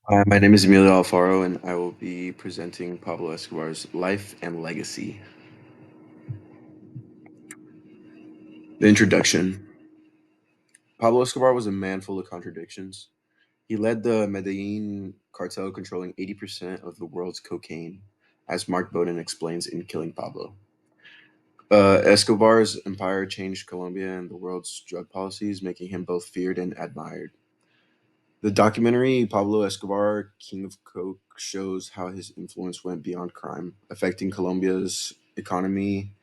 My name is Emilio Alfaro, and I will be presenting Pablo Escobar's life and legacy. The introduction. Pablo Escobar was a man full of contradictions. He led the Medellin cartel, controlling 80% of the world's cocaine, as Mark Bowden explains in Killing Pablo. Escobar's empire changed Colombia and the world's drug policies, making him both feared and admired. The documentary Pablo Escobar, King of Coke, shows how his influence went beyond crime, affecting Colombia's economy,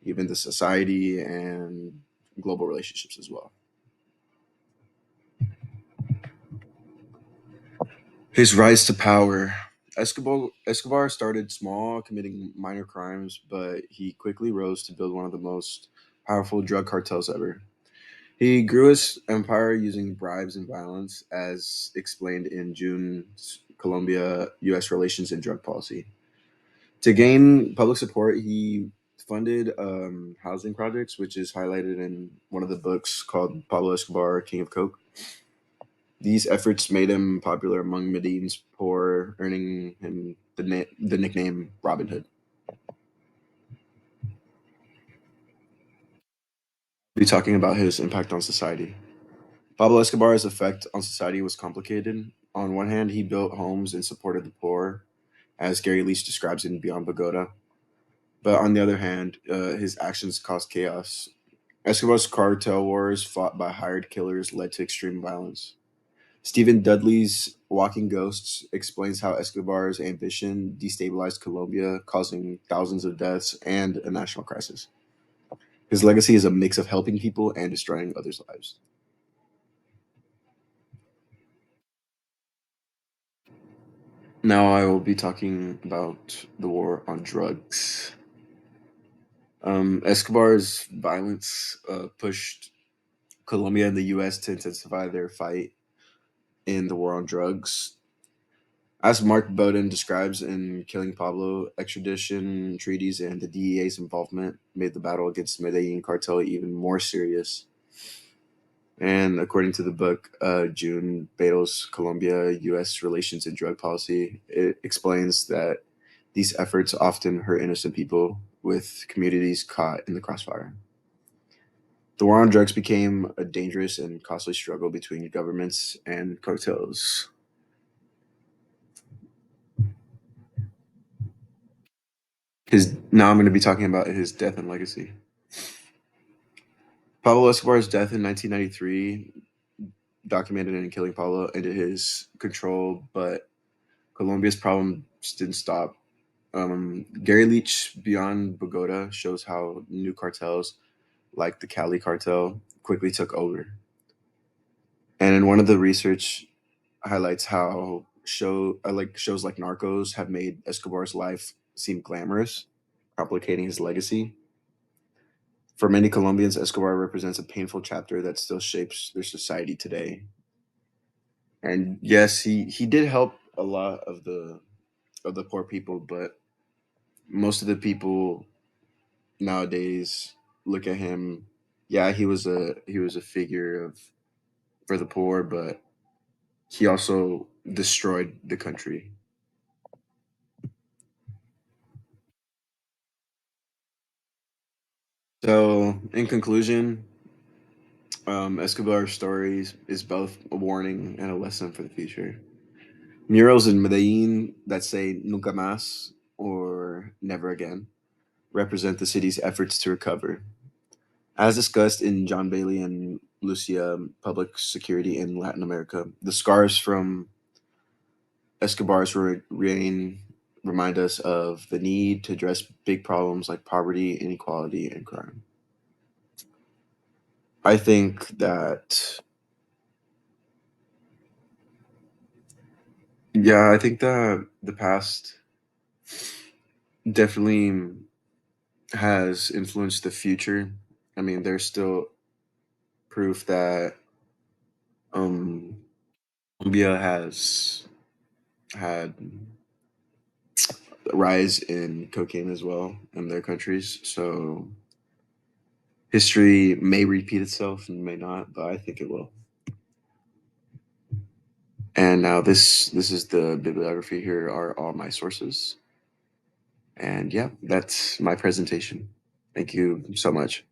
even the society, and global relationships as well. His rise to power. Escobar started small, committing minor crimes, but he quickly rose to build one of the most powerful drug cartels ever. He grew his empire using bribes and violence, as explained in June's Colombia US relations and drug policy. To gain public support, he funded housing projects, which is highlighted in one of the books called Pablo Escobar, King of Coke. These efforts made him popular among Medellin's poor, earning him the nickname Robin Hood. We'll be talking about his impact on society. Pablo Escobar's effect on society was complicated. On one hand, he built homes and supported the poor, as Gary Leach describes in Beyond Bogota. But on the other hand, his actions caused chaos. Escobar's cartel wars, fought by hired killers, led to extreme violence. Stephen Dudley's Walking Ghosts explains how Escobar's ambition destabilized Colombia, causing thousands of deaths and a national crisis. His legacy is a mix of helping people and destroying others' lives. Now I will be talking about the war on drugs. Escobar's violence pushed Colombia and the U.S. to intensify their fight in the war on drugs. As Mark Bowden describes in Killing Pablo, extradition treaties and the DEA's involvement made the battle against Medellin cartel even more serious. And according to the book, June Beto's Colombia U.S. Relations and Drug Policy, it explains that these efforts often hurt innocent people, with communities caught in the crossfire. The war on drugs became a dangerous and costly struggle between governments and cartels. His Now I'm going to be talking about his death and legacy. Pablo Escobar's death in 1993, documented in Killing Pablo, ended his control, but Colombia's problems didn't stop. Gary Leach Beyond Bogota shows how new cartels, like the Cali cartel, quickly took over. And in one of the research highlights how shows like Narcos have made Escobar's life seem glamorous, complicating his legacy. For many Colombians, Escobar represents a painful chapter that still shapes their society today. And yes, he did help a lot of the poor people, but most of the people nowadays look at him. Yeah, he was a figure of for the poor, but he also destroyed the country. So, in conclusion, Escobar's story is both a warning and a lesson for the future. Murals in Medellin that say "Nunca más" or "Never again" represent the city's efforts to recover. As discussed in John Bailey and Lucia, Public Security in Latin America, the scars from Escobar's reign remind us of the need to address big problems like poverty, inequality, and crime. I think that, yeah, I think that the past definitely has influenced the future. I mean, there's still proof that um, Colombia has had a rise in cocaine as well in their countries. So history may repeat itself and may not, but I think it will. And now this is the bibliography. Here are all my sources. And yeah, that's my presentation. Thank you so much.